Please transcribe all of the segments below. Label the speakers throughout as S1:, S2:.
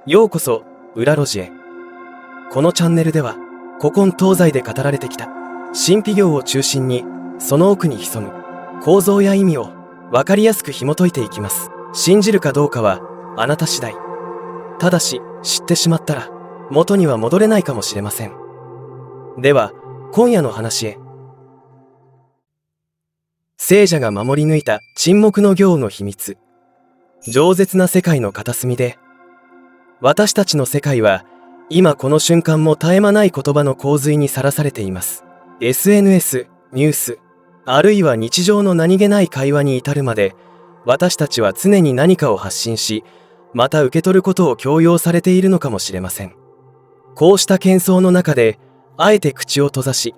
S1: ようこそ裏路地へ。このチャンネルでは古今東西で語られてきた神秘業を中心に、その奥に潜む構造や意味を分かりやすく紐解いていきます。信じるかどうかはあなた次第。ただし知ってしまったら元には戻れないかもしれません。では今夜の話へ。聖者が守り抜いた沈黙の行の秘密。饒舌な世界の片隅で、私たちの世界は今この瞬間も絶え間ない言葉の洪水にさらされています。 SNS、ニュース、あるいは日常の何気ない会話に至るまで、私たちは常に何かを発信し、また受け取ることを強要されているのかもしれません。こうした喧騒の中であえて口を閉ざし、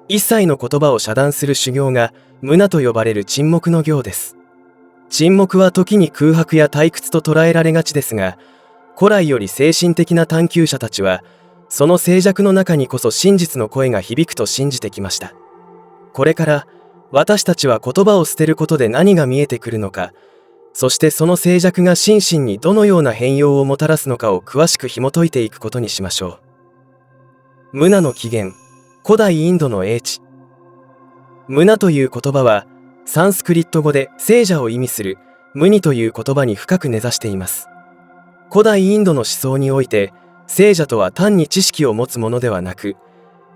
S1: 一切の言葉を遮断する修行が無名と呼ばれる沈黙の行です。沈黙は時に空白や退屈と捉えられがちですが、古来より精神的な探求者たちはその静寂の中にこそ真実の声が響くと信じてきました。これから私たちは言葉を捨てることで何が見えてくるのか、そしてその静寂が心身にどのような変容をもたらすのかを詳しく紐解いていくことにしましょう。無名の起源。古代インドの英知。無名という言葉はサンスクリット語で聖者を意味するムニという言葉に深く根ざしています。古代インドの思想において、聖者とは単に知識を持つものではなく、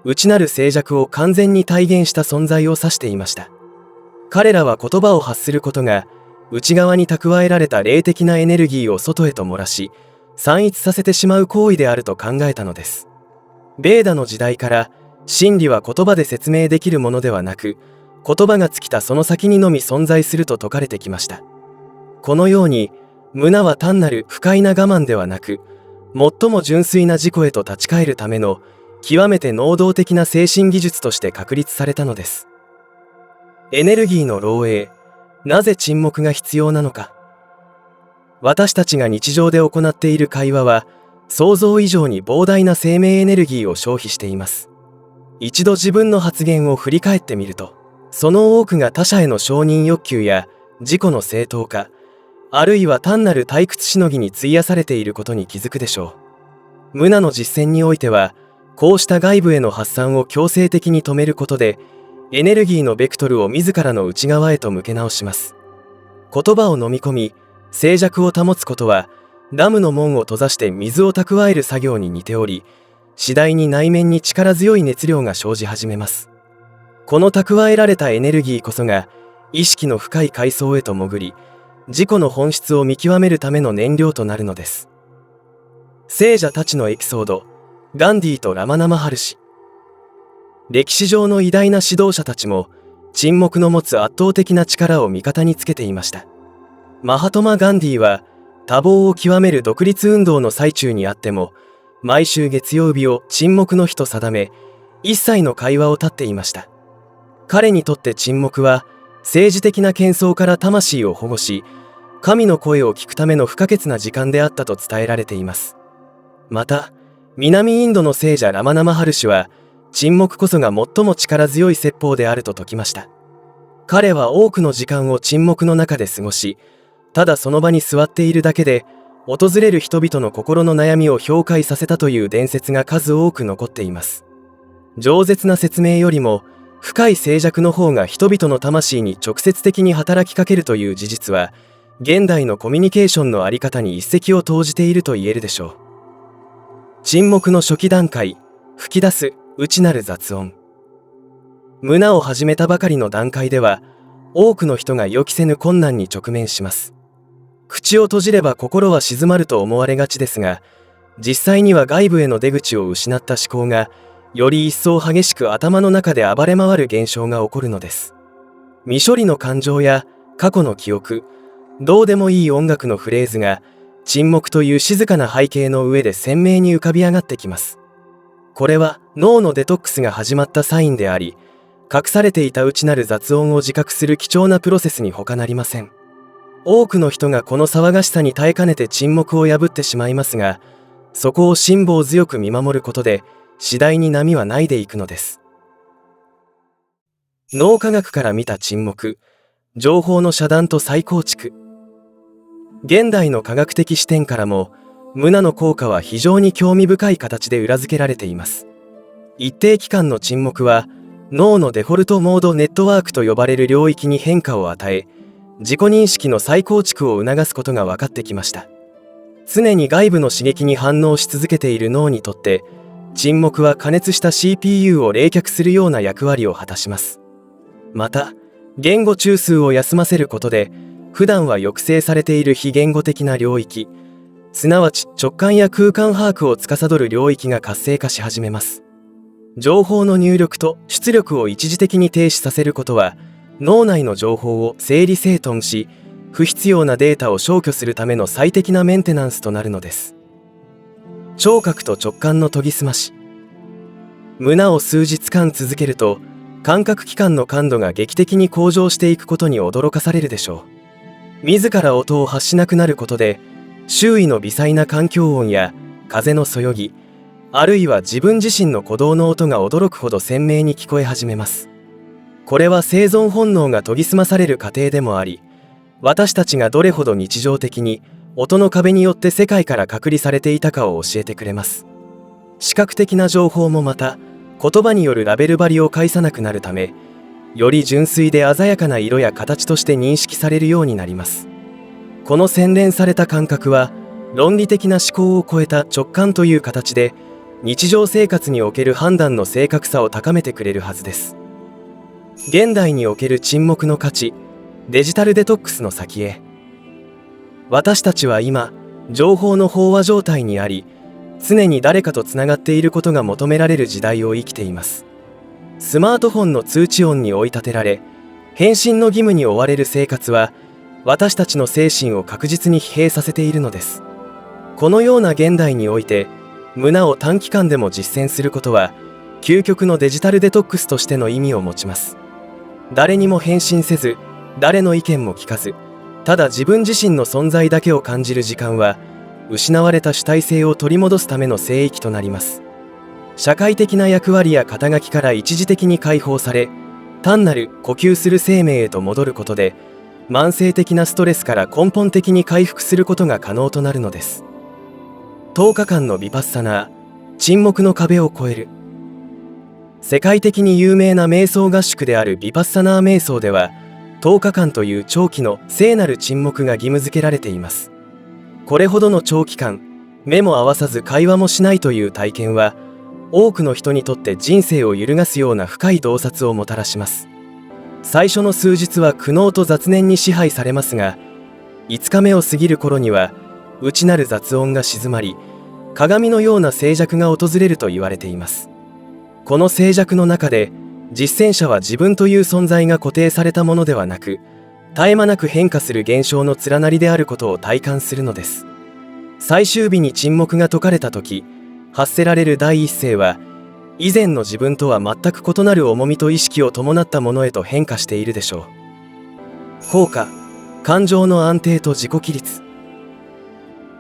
S1: 内なる静寂を完全に体現した存在を指していました。彼らは言葉を発することが内側に蓄えられた霊的なエネルギーを外へと漏らし、散逸させてしまう行為であると考えたのです。ベーダの時代から真理は言葉で説明できるものではなく、言葉が尽きたその先にのみ存在すると説かれてきました。このように無名は単なる不快な我慢ではなく、最も純粋な自己へと立ち返るための極めて能動的な精神技術として確立されたのです。エネルギーの漏洩。なぜ沈黙が必要なのか。私たちが日常で行っている会話は想像以上に膨大な生命エネルギーを消費しています。一度自分の発言を振り返ってみると、その多くが他者への承認欲求や自己の正当化、あるいは単なる退屈しのぎに費やされていることに気づくでしょう。無名の実践においては、こうした外部への発散を強制的に止めることで、エネルギーのベクトルを自らの内側へと向け直します。言葉を飲み込み、静寂を保つことは、ダムの門を閉ざして水を蓄える作業に似ており、次第に内面に力強い熱量が生じ始めます。この蓄えられたエネルギーこそが、意識の深い階層へと潜り、自己の本質を見極めるための燃料となるのです。聖者たちのエピソード。ガンディーとラマナ・マハルシ。歴史上の偉大な指導者たちも沈黙の持つ圧倒的な力を味方につけていました。マハトマ・ガンディーは多忙を極める独立運動の最中にあっても、毎週月曜日を沈黙の日と定め、一切の会話を絶っていました。彼にとって沈黙は政治的な喧騒から魂を保護し、神の声を聞くための不可欠な時間であったと伝えられています。また、南インドの聖者ラマナ・マハルシは、沈黙こそが最も力強い説法であると説きました。彼は多くの時間を沈黙の中で過ごし、ただその場に座っているだけで、訪れる人々の心の悩みを氷解させたという伝説が数多く残っています。饒舌な説明よりも、深い静寂の方が人々の魂に直接的に働きかけるという事実は、現代のコミュニケーションの在り方に一石を投じていると言えるでしょう。沈黙の初期段階。吹き出す内なる雑音。無名を始めたばかりの段階では、多くの人が予期せぬ困難に直面します。口を閉じれば心は静まると思われがちですが、実際には外部への出口を失った思考がより一層激しく頭の中で暴れ回る現象が起こるのです。未処理の感情や過去の記憶、どうでもいい音楽のフレーズが沈黙という静かな背景の上で鮮明に浮かび上がってきます。これは脳のデトックスが始まったサインであり、隠されていた内なる雑音を自覚する貴重なプロセスに他なりません。多くの人がこの騒がしさに耐えかねて沈黙を破ってしまいますが、そこを辛抱強く見守ることで次第に波はないでいくのです。脳科学から見た沈黙。情報の遮断と再構築。現代の科学的視点からも無名の効果は非常に興味深い形で裏付けられています。一定期間の沈黙は脳のデフォルトモードネットワークと呼ばれる領域に変化を与え、自己認識の再構築を促すことが分かってきました。常に外部の刺激に反応し続けている脳にとって、沈黙は加熱した CPU を冷却するような役割を果たします。また、言語中枢を休ませることで、普段は抑制されている非言語的な領域、すなわち直感や空間把握を司る領域が活性化し始めます。情報の入力と出力を一時的に停止させることは、脳内の情報を整理整頓し、不必要なデータを消去するための最適なメンテナンスとなるのです。聴覚と直感の研ぎ澄まし。胸を数日間続けると、感覚器官の感度が劇的に向上していくことに驚かされるでしょう。自ら音を発しなくなることで、周囲の微細な環境音や風のそよぎ、あるいは自分自身の鼓動の音が驚くほど鮮明に聞こえ始めます。これは生存本能が研ぎ澄まされる過程でもあり、私たちがどれほど日常的に音の壁によって世界から隔離されていたかを教えてくれます。視覚的な情報もまた、言葉によるラベル張りを介さなくなるため、より純粋で鮮やかな色や形として認識されるようになります。この洗練された感覚は、論理的な思考を超えた直感という形で、日常生活における判断の正確さを高めてくれるはずです。現代における沈黙の価値、デジタルデトックスの先へ。私たちは今、情報の飽和状態にあり、常に誰かとつながっていることが求められる時代を生きています。スマートフォンの通知音に追い立てられ、返信の義務に追われる生活は、私たちの精神を確実に疲弊させているのです。このような現代において、胸を短期間でも実践することは、究極のデジタルデトックスとしての意味を持ちます。誰にも返信せず、誰の意見も聞かず、ただ自分自身の存在だけを感じる時間は、失われた主体性を取り戻すための聖域となります。社会的な役割や肩書きから一時的に解放され、単なる呼吸する生命へと戻ることで、慢性的なストレスから根本的に回復することが可能となるのです。10日間のヴィパッサナー、沈黙の壁を越える。世界的に有名な瞑想合宿であるヴィパッサナー瞑想では、10日間という長期の聖なる沈黙が義務付けられています。これほどの長期間、目も合わさず会話もしないという体験は、多くの人にとって人生を揺るがすような深い洞察をもたらします。最初の数日は苦悩と雑念に支配されますが、5日目を過ぎる頃には、内なる雑音が静まり、鏡のような静寂が訪れると言われています。この静寂の中で、実践者は自分という存在が固定されたものではなく、絶え間なく変化する現象の連なりであることを体感するのです。最終日に沈黙が解かれた時、発せられる第一声は、以前の自分とは全く異なる重みと意識を伴ったものへと変化しているでしょう。効果、感情の安定と自己規律。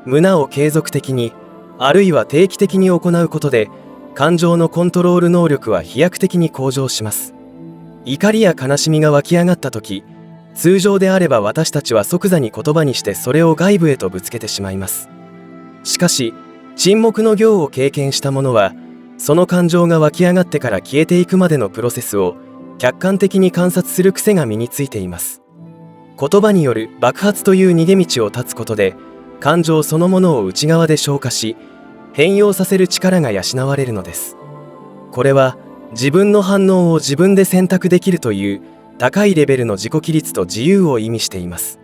S1: 胸を継続的に、あるいは定期的に行うことで、感情のコントロール能力は飛躍的に向上します。怒りや悲しみが湧き上がった時、通常であれば私たちは即座に言葉にしてそれを外部へとぶつけてしまいます。しかし、沈黙の行を経験した者は、その感情が湧き上がってから消えていくまでのプロセスを客観的に観察する癖が身についています。言葉による爆発という逃げ道を断つことで、感情そのものを内側で消化し、変容させる力が養われるのです。これは自分の反応を自分で選択できるという高いレベルの自己規律と自由を意味しています。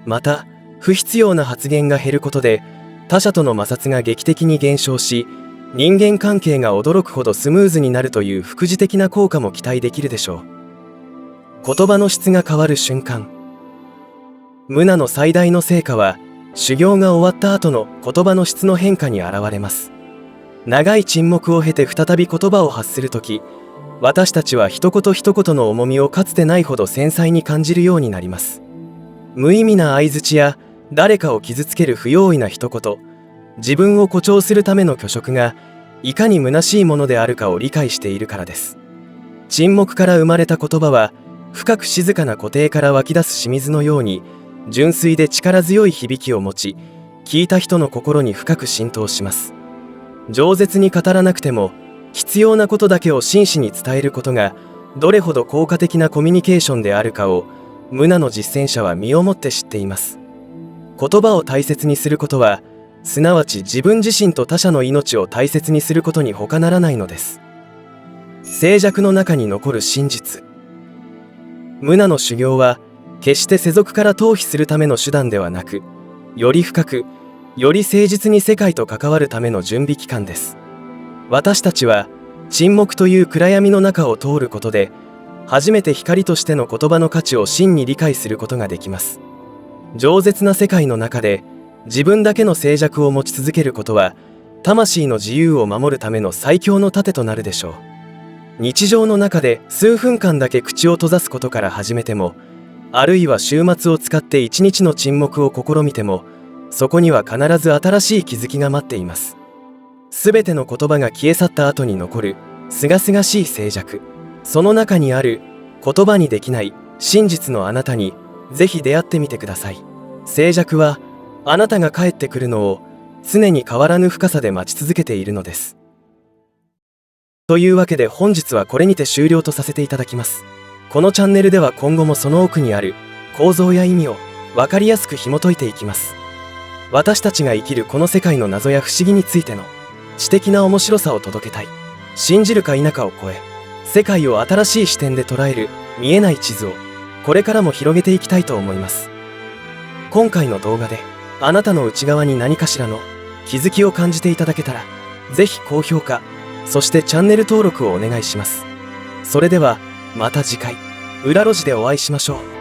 S1: また、不必要な発言が減ることで他者との摩擦が劇的に減少し、人間関係が驚くほどスムーズになるという副次的な効果も期待できるでしょう。言葉の質が変わる瞬間。無の最大の成果は、修行が終わった後の言葉の質の変化に現れます。長い沈黙を経て再び言葉を発するとき、私たちは一言一言の重みをかつてないほど繊細に感じるようになります。無意味な相槌や誰かを傷つける不用意な一言、自分を誇張するための虚飾がいかに虚しいものであるかを理解しているからです。沈黙から生まれた言葉は、深く静かな湖底から湧き出す清水のように純粋で力強い響きを持ち、聞いた人の心に深く浸透します。饒舌に語らなくても必要なことだけを真摯に伝えることがどれほど効果的なコミュニケーションであるかをムナの実践者は身をもって知っています。言葉を大切にすることは、すなわち自分自身と他者の命を大切にすることに他ならないのです。静寂の中に残る真実。ムナの修行は決して世俗から逃避するための手段ではなく、より深くより誠実に世界と関わるための準備期間です。私たちは沈黙という暗闇の中を通ることで、初めて光としての言葉の価値を真に理解することができます。饒舌な世界の中で自分だけの静寂を持ち続けることは、魂の自由を守るための最強の盾となるでしょう。日常の中で数分間だけ口を閉ざすことから始めても、あるいは週末を使って一日の沈黙を試みても、そこには必ず新しい気づきが待っています。すべての言葉が消え去った後に残る清々しい静寂、その中にある言葉にできない真実のあなたにぜひ出会ってみてください。静寂はあなたが帰ってくるのを常に変わらぬ深さで待ち続けているのです。というわけで本日はこれにて終了とさせていただきます。このチャンネルでは今後もその奥にある構造や意味を分かりやすく紐解いていきます。私たちが生きるこの世界の謎や不思議についての知的な面白さを届けたい。信じるか否かを超え、世界を新しい視点で捉える見えない地図をこれからも広げていきたいと思います。今回の動画であなたの内側に何かしらの気づきを感じていただけたら、ぜひ高評価、そしてチャンネル登録をお願いします。それではまた次回裏路地でお会いしましょう。